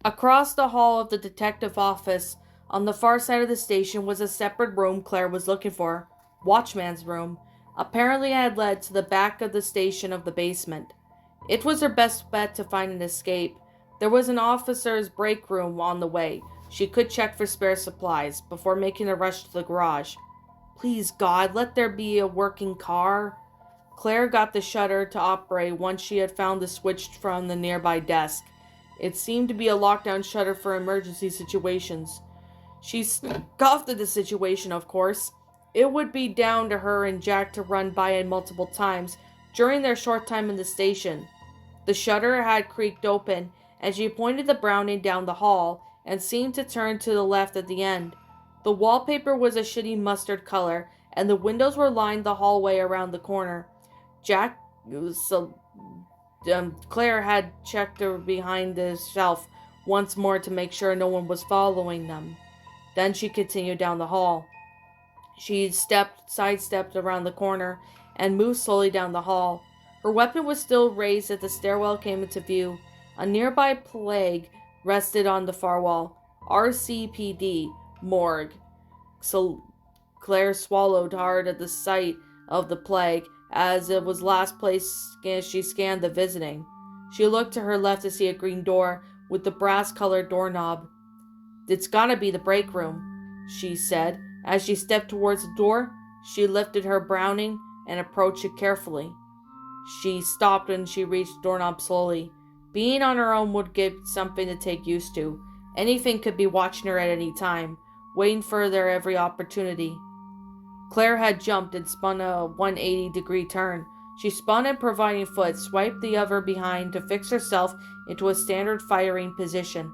Across the hall of the detective office, on the far side of the station, was a separate room Claire was looking for. Watchman's room. Apparently it had led to the back of the station of the basement. It was her best bet to find an escape. There was an officer's break room on the way. She could check for spare supplies before making a rush to the garage. Please, God, let there be a working car. Claire got the shutter to operate once she had found the switch from the nearby desk. It seemed to be a lockdown shutter for emergency situations. She scoffed at the situation, of course. It would be down to her and Jack to run by it multiple times during their short time in the station. The shutter had creaked open, and she pointed the Browning down the hall and seemed to turn to the left at the end. The wallpaper was a shitty mustard color, and the windows were lined the hallway around the corner. Claire had checked her behind the shelf once more to make sure no one was following them. Then she continued down the hall. She sidestepped around the corner and moved slowly down the hall. Her weapon was still raised as the stairwell came into view. A nearby plaque rested on the far wall. RCPD, Morgue. So Claire swallowed hard at the sight of the plaque, as it was last place she scanned the visiting. She looked to her left to see a green door with the brass-colored doorknob. "It's gotta be the break room," she said. As she stepped towards the door, she lifted her Browning and approached it carefully. She stopped when she reached the doorknob slowly. Being on her own would give something to take used to. Anything could be watching her at any time, waiting for their every opportunity. Claire had jumped and spun a 180-degree turn. She spun and providing foot, swiped the other behind to fix herself into a standard firing position.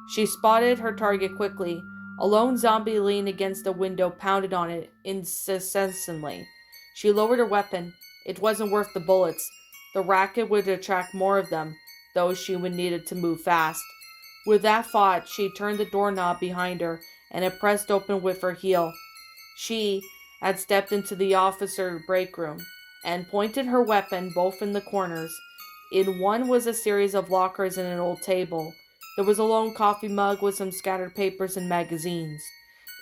She spotted her target quickly. A lone zombie leaned against the window, pounded on it incessantly. She lowered her weapon. It wasn't worth the bullets. The racket would attract more of them, though she would need to move fast. With that thought, she turned the doorknob behind her, and it pressed open with her heel. She had stepped into the officer break room, and pointed her weapon both in the corners. In one was a series of lockers and an old table. There was a lone coffee mug with some scattered papers and magazines.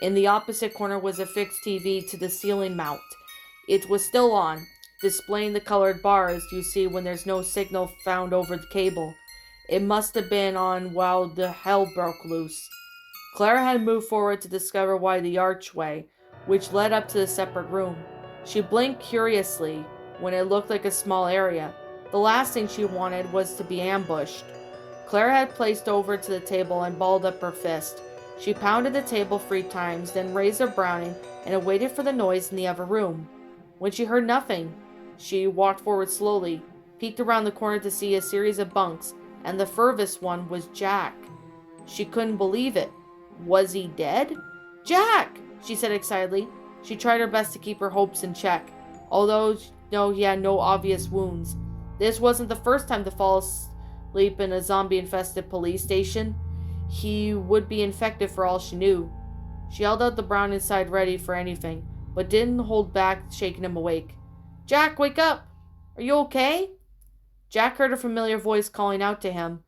In the opposite corner was a fixed TV to the ceiling mount. It was still on, displaying the colored bars you see when there's no signal found over the cable. It must have been on while the hell broke loose. Clara had moved forward to discover why the archway, which led up to the separate room. She blinked curiously when it looked like a small area. The last thing she wanted was to be ambushed. Clara had placed over to the table and balled up her fist. She pounded the table 3 times, then raised her Browning and waited for the noise in the other room. When she heard nothing, she walked forward slowly, peeked around the corner to see a series of bunks, and the furthest one was Jack. She couldn't believe it. Was he dead? "Jack!" she said excitedly. She tried her best to keep her hopes in check, although he had no obvious wounds. This wasn't the first time to fall asleep in a zombie-infested police station. He would be infected for all she knew. She held out the Brown inside ready for anything, but didn't hold back, shaking him awake. "Jack, wake up! Are you okay?" Jack heard a familiar voice calling out to him,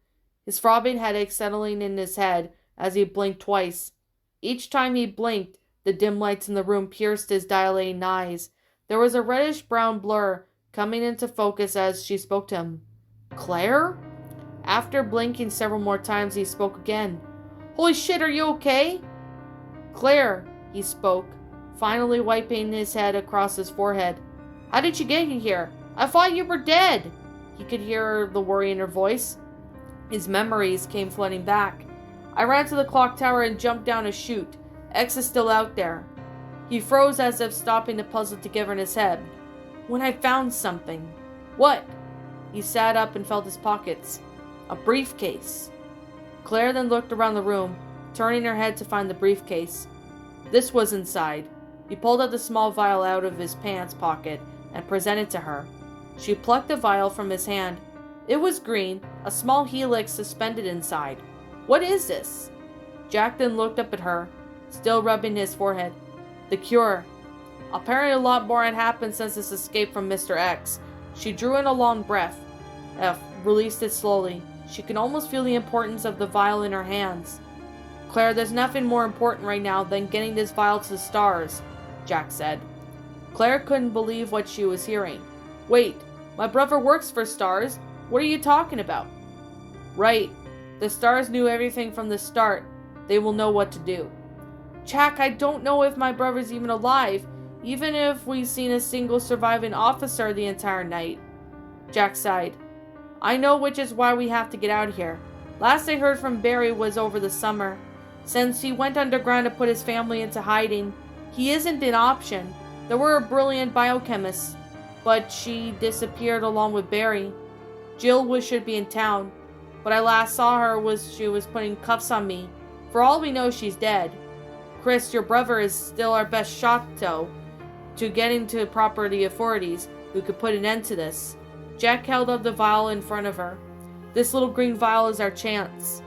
his throbbing headache settling in his head as he blinked twice. Each time he blinked, the dim lights in the room pierced his dilating eyes. There was a reddish-brown blur coming into focus as she spoke to him. "Claire?" After blinking several more times, he spoke again. "Holy shit, are you okay?" "Claire," he spoke, finally wiping his head across his forehead. "How did you get here? I thought you were dead." He could hear the worry in her voice. His memories came flooding back. "I ran to the clock tower and jumped down a chute. X is still out there." He froze as if stopping to puzzle together in his head. "When I found something." "What?" He sat up and felt his pockets. "A briefcase." Claire then looked around the room, turning her head to find the briefcase. This was inside. He pulled out the small vial out of his pants pocket and presented it to her. She plucked the vial from his hand. It was green, a small helix suspended inside. "What is this?" Jack then looked up at her, still rubbing his forehead. "The cure. Apparently a lot more had happened since his escape from Mr. X." She drew in a long breath. Released it slowly. She could almost feel the importance of the vial in her hands. Claire, there's nothing more important right now than getting this vial to the stars, Jack said. Claire couldn't believe what she was hearing. Wait, my brother works for stars. What are you talking about? Right. The stars knew everything from the start. They will know what to do. Jack, I don't know if my brother's even alive, even if we've seen a single surviving officer the entire night. Jack sighed. I know, which is why we have to get out of here. Last I heard from Barry was over the summer. Since he went underground to put his family into hiding, he isn't an option. There were a brilliant biochemist, but she disappeared along with Barry. Jill should be in town, but I last saw her she was putting cuffs on me. For all we know, she's dead. Chris, your brother is still our best shot, though, to getting to property authorities who could put an end to this. Jack held up the vial in front of her. This little green vial is our chance.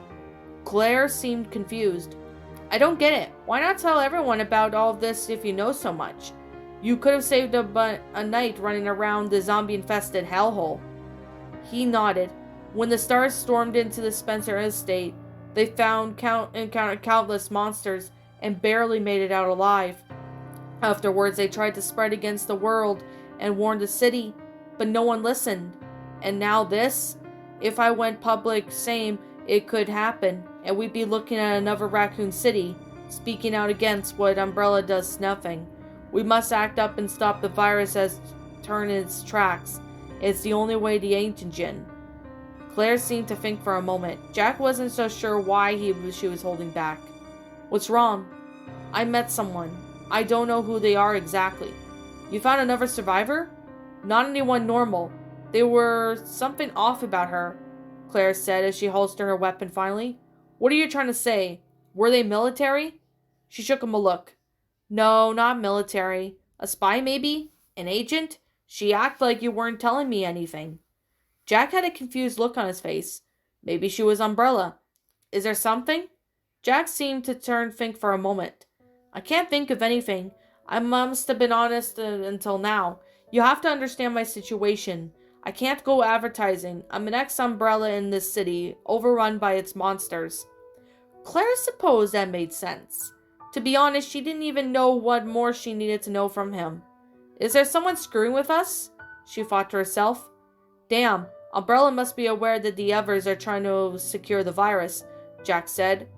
Claire seemed confused. I don't get it. Why not tell everyone about all of this if you know so much? You could have saved a night running around the zombie-infested hellhole. He nodded. When the stars stormed into the Spencer estate, they encountered countless monsters and barely made it out alive. Afterwards, they tried to spread against the world and warn the city, but no one listened. And now this? If I went public saying it could happen, and we'd be looking at another Raccoon City, speaking out against what Umbrella does nothing. We must act up and stop the virus as turn its tracks. It's the only way to Antigen. Claire seemed to think for a moment. Jack wasn't so sure why she was holding back. What's wrong? I met someone. I don't know who they are exactly. You found another survivor? Not anyone normal. There were something off about her, Claire said as she holstered her weapon finally. What are you trying to say? Were they military? She shook him a look. No, not military. A spy maybe? An agent? She acted like you weren't telling me anything. Jack had a confused look on his face. Maybe she was Umbrella. Is there something? Jack seemed to think for a moment. I can't think of anything. I must have been honest until now. You have to understand my situation. I can't go advertising. I'm an ex-Umbrella in this city, overrun by its monsters. Claire supposed that made sense. To be honest, she didn't even know what more she needed to know from him. Is there someone screwing with us? She thought to herself. Damn, Umbrella must be aware that the others are trying to secure the virus, Jack said.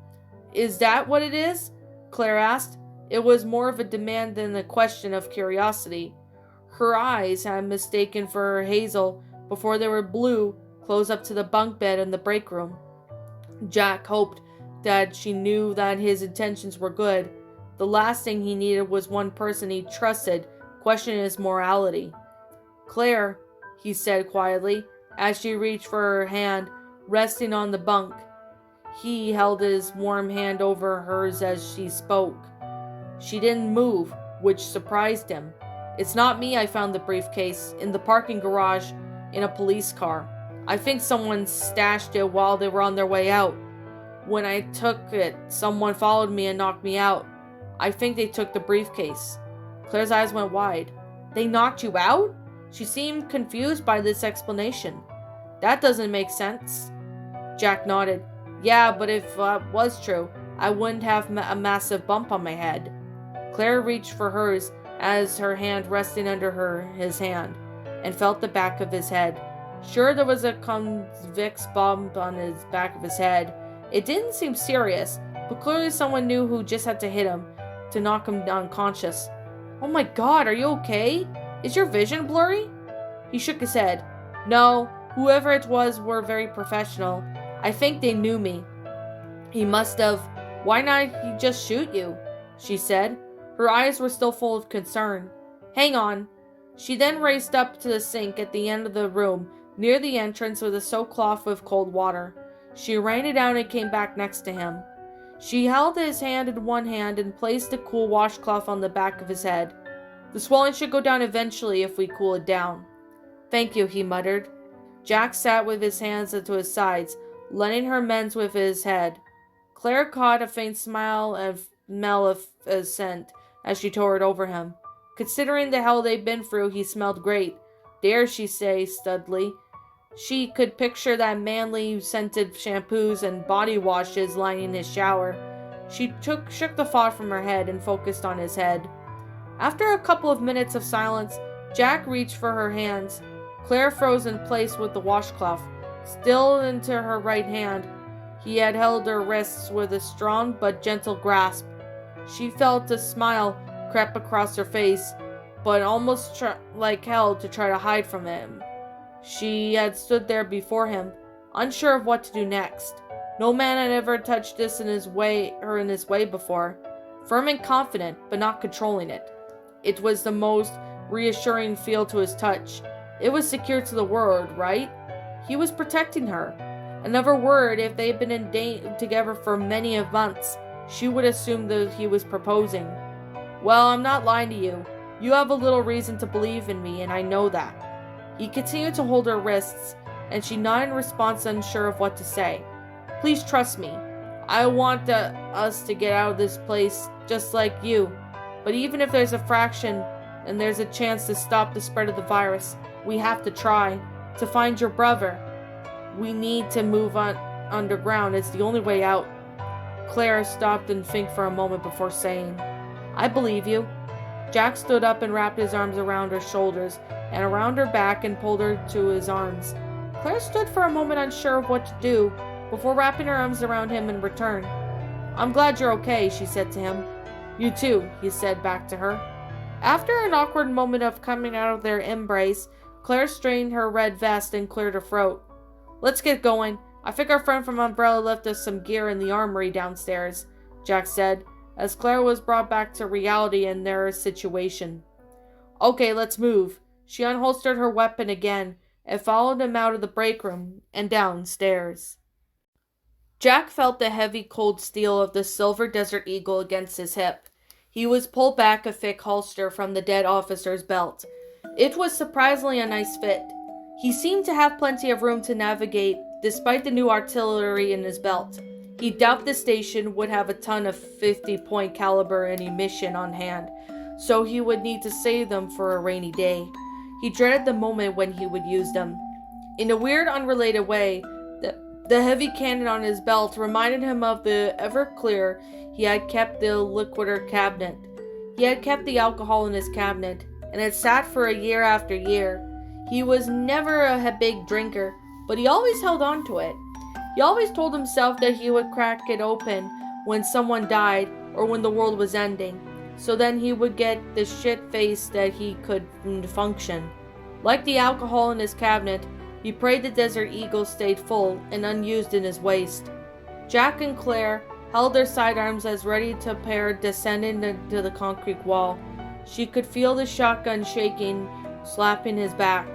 Is that what it is? Claire asked. It was more of a demand than a question of curiosity. Her eyes had mistaken for hazel before they were blue, close up to the bunk bed in the break room. Jack hoped that she knew that his intentions were good. The last thing he needed was one person he trusted questioning his morality. Claire, he said quietly, as she reached for her hand, resting on the bunk. He held his warm hand over hers as she spoke. She didn't move, which surprised him. It's not me. I found the briefcase in the parking garage in a police car. I think someone stashed it while they were on their way out. When I took it, someone followed me and knocked me out. I think they took the briefcase. Claire's eyes went wide. They knocked you out? She seemed confused by this explanation. That doesn't make sense. Jack nodded. Yeah, but if that was true, I wouldn't have a massive bump on my head. Claire reached for hers as her hand resting under his hand, and felt the back of his head. Sure, there was a convex bump on his back of his head. It didn't seem serious, but clearly someone knew who just had to hit him to knock him unconscious. Oh my god, are you okay? Is your vision blurry? He shook his head. No, whoever it was were very professional. I think they knew me. He must have. Why not he just shoot you? She said. Her eyes were still full of concern. Hang on. She then raced up to the sink at the end of the room, near the entrance with a soap cloth with cold water. She ran it down and came back next to him. She held his hand in one hand and placed the cool washcloth on the back of his head. The swelling should go down eventually if we cool it down. Thank you, he muttered. Jack sat with his hands to his sides, letting her mend with his head. Claire caught a faint smile and smell of scent as she towered over him. Considering the hell they'd been through, he smelled great. Dare she say, studly. She could picture that manly scented shampoos and body washes lining his shower. She shook the thought from her head and focused on his head. After a couple of minutes of silence, Jack reached for her hands. Claire froze in place with the washcloth, still into her right hand. He had held her wrists with a strong but gentle grasp. She felt a smile creep across her face, but almost like hell to try to hide from him. She had stood there before him, unsure of what to do next. No man had ever touched her in his way before. Firm and confident, but not controlling it. It was the most reassuring feel to his touch. It was secure to the word, right? He was protecting her. Another word, if they had been together for many months, she would assume that he was proposing. Well, I'm not lying to you. You have a little reason to believe in me, and I know that. He continued to hold her wrists, and she nodded in response, unsure of what to say. Please trust me. I want us to get out of this place just like you. But even if there's a fraction and there's a chance to stop the spread of the virus, we have to try to find your brother. We need to move on underground. It's the only way out. Claire stopped and think for a moment before saying, I believe you. Jack stood up and wrapped his arms around her shoulders and around her back and pulled her to his arms. Claire stood for a moment unsure of what to do before wrapping her arms around him in return. I'm glad you're okay, she said to him. You too, he said back to her. After an awkward moment of coming out of their embrace, Claire straightened her red vest and cleared her throat. Let's get going. I think our friend from Umbrella left us some gear in the armory downstairs, Jack said, as Claire was brought back to reality in their situation. Okay, let's move. She unholstered her weapon again and followed him out of the break room and downstairs. Jack felt the heavy cold steel of the silver Desert Eagle against his hip. He was pulled back a thick holster from the dead officer's belt. It was surprisingly a nice fit. He seemed to have plenty of room to navigate despite the new artillery in his belt. He doubted the station would have a ton of 50-point caliber ammunition on hand, so he would need to save them for a rainy day. He dreaded the moment when he would use them. In a weird, unrelated way, the heavy cannon on his belt reminded him of the Everclear he had kept the liquider cabinet. He had kept the alcohol in his cabinet, and had sat for a year after year. He was never a big drinker, but he always held on to it. He always told himself that he would crack it open when someone died or when the world was ending, so then he would get the shit face that he could function. Like the alcohol in his cabinet, he prayed the Desert Eagle stayed full and unused in his waist. Jack and Claire held their sidearms as ready to pair descending into the concrete wall. She could feel the shotgun shaking, slapping his back.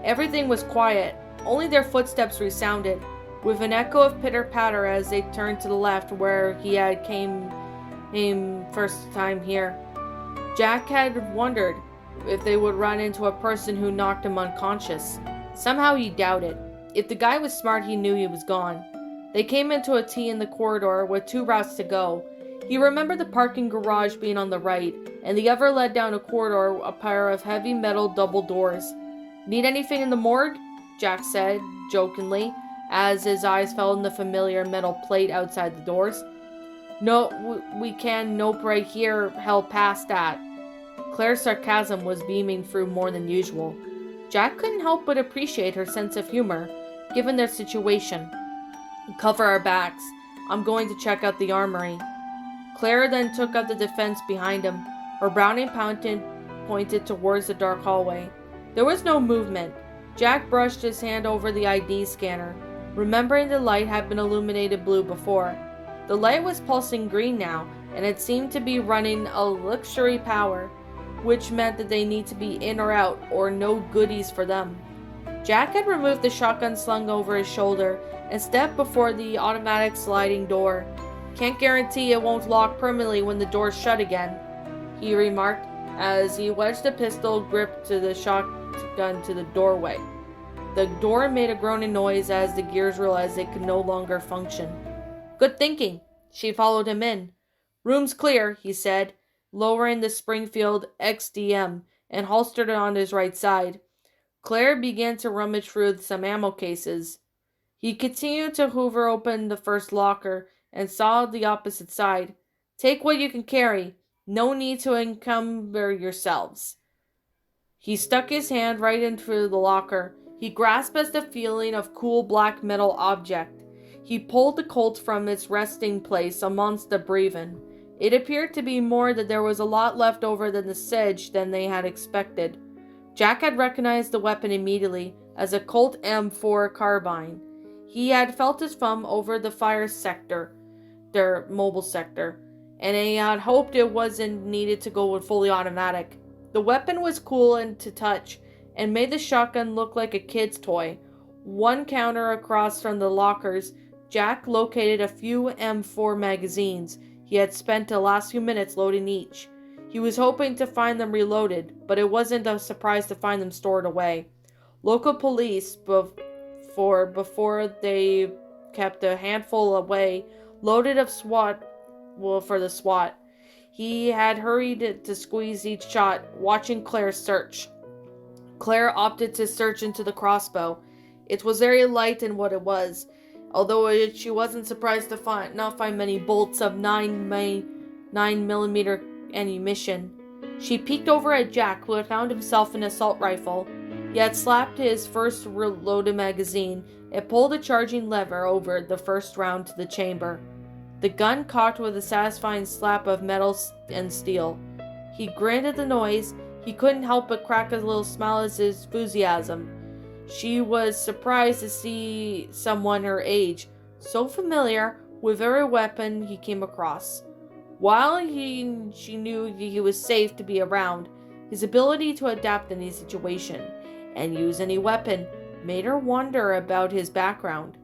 Everything was quiet. Only their footsteps resounded, with an echo of pitter-patter as they turned to the left where he had came first time here. Jack had wondered if they would run into a person who knocked him unconscious. Somehow he doubted. If the guy was smart, he knew he was gone. They came into a T in the corridor with 2 routes to go. He remembered the parking garage being on the right, and the other led down a corridor, a pair of heavy metal double doors. Need anything in the morgue? Jack said, jokingly, as his eyes fell on the familiar metal plate outside the doors. No, we can nope right here, hell past that. Claire's sarcasm was beaming through more than usual. Jack couldn't help but appreciate her sense of humor, given their situation. Cover our backs. I'm going to check out the armory. Claire then took up the defense behind him. Her Browning pointed towards the dark hallway. There was no movement. Jack brushed his hand over the ID scanner, remembering the light had been illuminated blue before. The light was pulsing green now, and it seemed to be running a luxury power, which meant that they need to be in or out, or no goodies for them. Jack had removed the shotgun slung over his shoulder and stepped before the automatic sliding door. Can't guarantee it won't lock permanently when the door's shut again, he remarked as he wedged the pistol grip to the shotgun to the doorway. The door made a groaning noise as the gears realized they could no longer function. Good thinking. She followed him in. Room's clear, he said, lowering the Springfield XDM and holstered it on his right side. Claire began to rummage through some ammo cases. He continued to hoover open the first locker and saw the opposite side. Take what you can carry. No need to encumber yourselves. He stuck his hand right into the locker. He grasped at the feeling of cool black metal object. He pulled the Colt from its resting place amongst the breven. It appeared to be more that there was a lot left over than the sedge than they had expected. Jack had recognized the weapon immediately as a Colt M4 carbine. He had felt his thumb over the fire sector, their mobile sector, and he had hoped it wasn't needed to go with fully automatic. The weapon was cool and to touch, and made the shotgun look like a kid's toy. One counter across from the lockers, Jack located a few M4 magazines. He had spent the last few minutes loading each. He was hoping to find them reloaded, but it wasn't a surprise to find them stored away. Local police, before they kept a handful away, loaded of for the SWAT. He had hurried to squeeze each shot, watching Claire search. Claire opted to search into the crossbow. It was very light in what it was, although she wasn't surprised to not find many bolts of 9mm ammunition. She peeked over at Jack, who had found himself an assault rifle. He had slapped his first reloaded magazine and pulled a charging lever over the first round to the chamber. The gun cocked with a satisfying slap of metal and steel. He grinned at the noise. He couldn't help but crack a little smile at his enthusiasm. She was surprised to see someone her age, so familiar with every weapon he came across. While she knew he was safe to be around, his ability to adapt in any situation and use any weapon made her wonder about his background.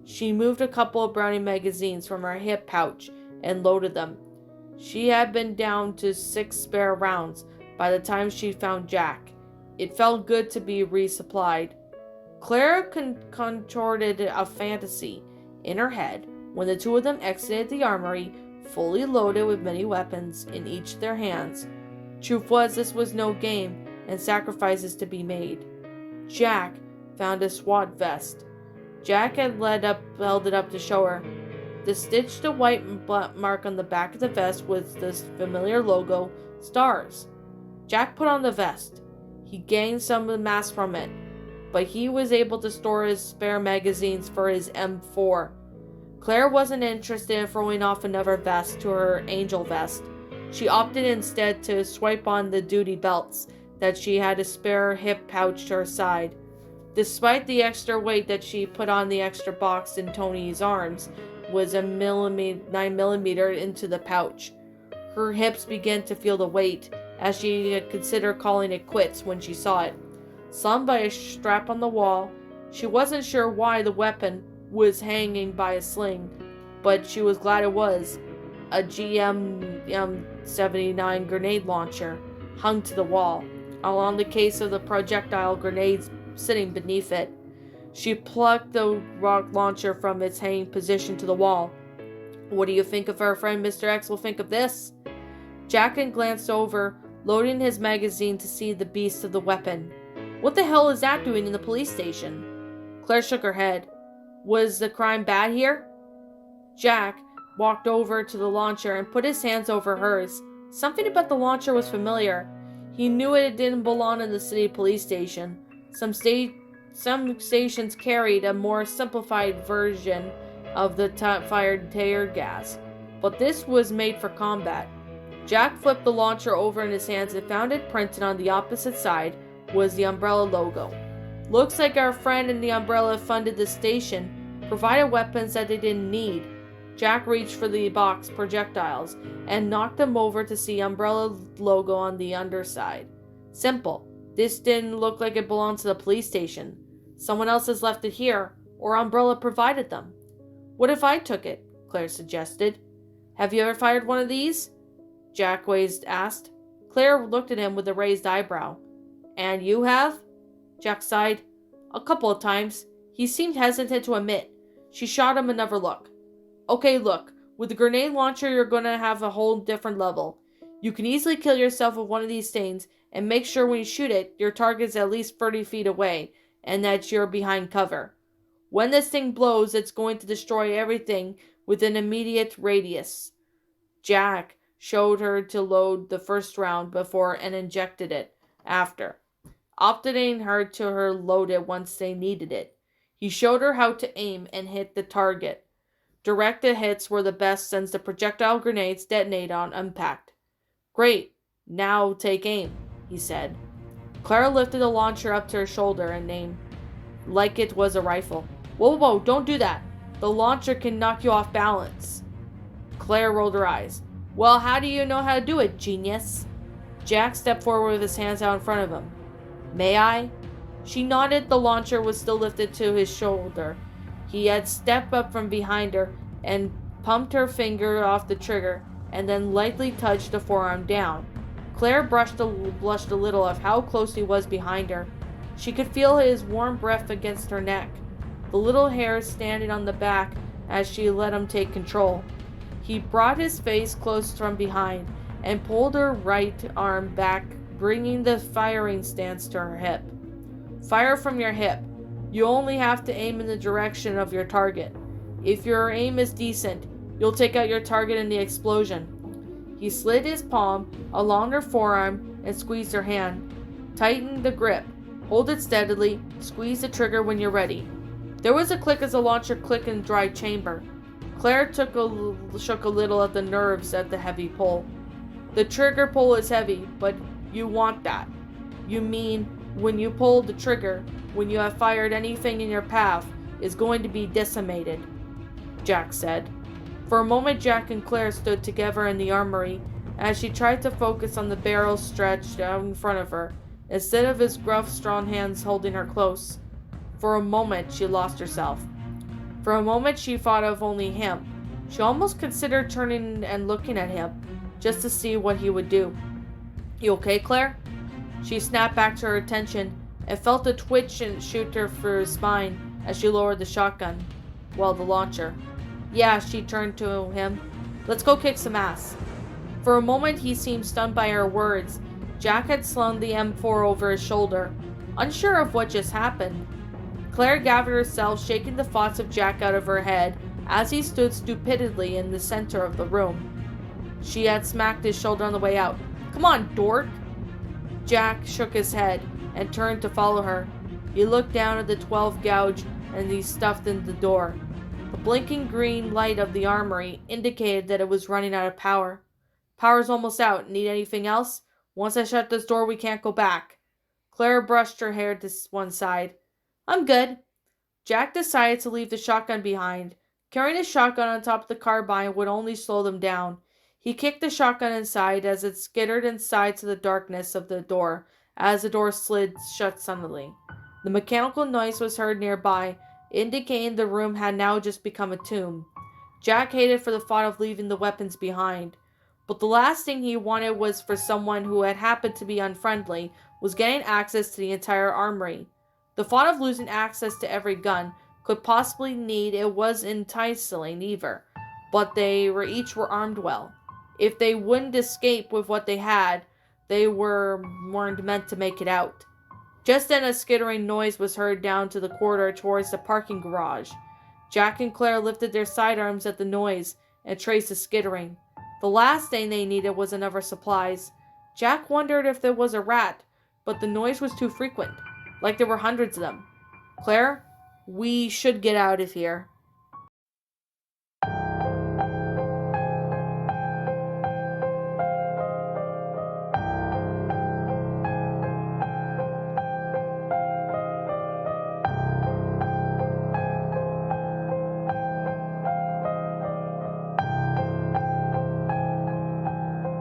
She moved a couple of Browning magazines from her hip pouch and loaded them. She had been down to 6 spare rounds by the time she found Jack. It felt good to be resupplied. Clara contorted a fantasy in her head when the two of them exited the armory, fully loaded with many weapons in each their hands. Truth was, this was no game, and sacrifices to be made. Jack found a SWAT vest. Jack had held it up to show her. The stitched white mark on the back of the vest was the familiar logo, stars. Jack put on the vest. He gained some of the mass from it, but he was able to store his spare magazines for his M4. Claire wasn't interested in throwing off another vest to her angel vest. She opted instead to swipe on the duty belts that she had a spare hip pouch to her side. Despite the extra weight that she put on the extra box in Tony's arms was a 9mm into the pouch. Her hips began to feel the weight as she had considered calling it quits when she saw it. Slung by a strap on the wall, she wasn't sure why the weapon was hanging by a sling, but she was glad it was. A GM-79 grenade launcher hung to the wall, along the case of the projectile grenades sitting beneath it. She plucked the rocket launcher from its hanging position to the wall. What do you think of our friend Mr. X will think of this? Jack glanced over, loading his magazine to see the beast of the weapon. What the hell is that doing in the police station? Claire shook her head. Was the crime bad here? Jack walked over to the launcher and put his hands over hers. Something about the launcher was familiar. He knew it didn't belong in the city police station. Some stations carried a more simplified version of the fired tear gas, but this was made for combat. Jack flipped the launcher over in his hands and found it printed on the opposite side was the Umbrella logo. Looks like our friend in the Umbrella funded the station, provided weapons that they didn't need. Jack reached for the box projectiles and knocked them over to see Umbrella logo on the underside. Simple. This didn't look like it belonged to the police station. Someone else has left it here, or Umbrella provided them. What if I took it? Claire suggested. Have you ever fired one of these? Jack asked. Claire looked at him with a raised eyebrow. And you have? Jack sighed. A couple of times. He seemed hesitant to admit. She shot him another look. Okay, look. With the grenade launcher, you're going to have a whole different level. You can easily kill yourself with one of these things, and make sure when you shoot it, your target's at least 30 feet away, and that you're behind cover. When this thing blows, it's going to destroy everything within immediate radius. Jack showed her to load the first round before and injected it after, opting her to her load it once they needed it. He showed her how to aim and hit the target. Directed hits were the best since the projectile grenades detonate on impact. Great, now take aim, he said. Clara lifted the launcher up to her shoulder and aimed like it was a rifle. Whoa, don't do that. The launcher can knock you off balance. Claire rolled her eyes. Well, how do you know how to do it, genius? Jack stepped forward with his hands out in front of him. May I? She nodded. The launcher was still lifted to his shoulder. He had stepped up from behind her and pumped her finger off the trigger and then lightly touched the forearm down. Claire blushed a little of how close he was behind her. She could feel his warm breath against her neck, the little hairs standing on the back as she let him take control. He brought his face close from behind and pulled her right arm back, bringing the firing stance to her hip. Fire from your hip. You only have to aim in the direction of your target. If your aim is decent, you'll take out your target in the explosion. He slid his palm along her forearm and squeezed her hand. Tighten the grip. Hold it steadily. Squeeze the trigger when you're ready. There was a click as the launcher clicked in dry chamber. Claire shook a little at the nerves at the heavy pull. The trigger pull is heavy, but you want that. You mean when you pull the trigger, when you have fired anything in your path, is going to be decimated, Jack said. For a moment, Jack and Claire stood together in the armory as she tried to focus on the barrel stretched out in front of her, instead of his gruff, strong hands holding her close. For a moment, she lost herself. For a moment, she thought of only him. She almost considered turning and looking at him, just to see what he would do. You okay, Claire? She snapped back to her attention and felt a twitch and shoot her through her spine as she lowered the shotgun. The launcher. Yeah, she turned to him. Let's go kick some ass. For a moment, he seemed stunned by her words. Jack had slung the M4 over his shoulder, unsure of what just happened. Claire gathered herself, shaking the thoughts of Jack out of her head as he stood stupidly in the center of the room. She had smacked his shoulder on the way out. Come on, dork! Jack shook his head and turned to follow her. He looked down at the 12 gauge and he stuffed in the door. The blinking green light of the armory indicated that it was running out of power. Power's almost out. Need anything else? Once I shut this door, we can't go back. Claire brushed her hair to one side. I'm good. Jack decided to leave the shotgun behind. Carrying his shotgun on top of the carbine would only slow them down. He kicked the shotgun inside as it skittered inside to the darkness of the door as the door slid shut suddenly. The mechanical noise was heard nearby, indicating the room had now just become a tomb. Jack hated for the thought of leaving the weapons behind, but the last thing he wanted was for someone who had happened to be unfriendly was getting access to the entire armory. The thought of losing access to every gun could possibly need it was enticing either, but they each were armed well. If they wouldn't escape with what they had, they weren't meant to make it out. Just then a skittering noise was heard down to the corridor towards the parking garage. Jack and Claire lifted their sidearms at the noise and traced the skittering. The last thing they needed was another supplies. Jack wondered if there was a rat, but the noise was too frequent, like there were hundreds of them. Claire, we should get out of here.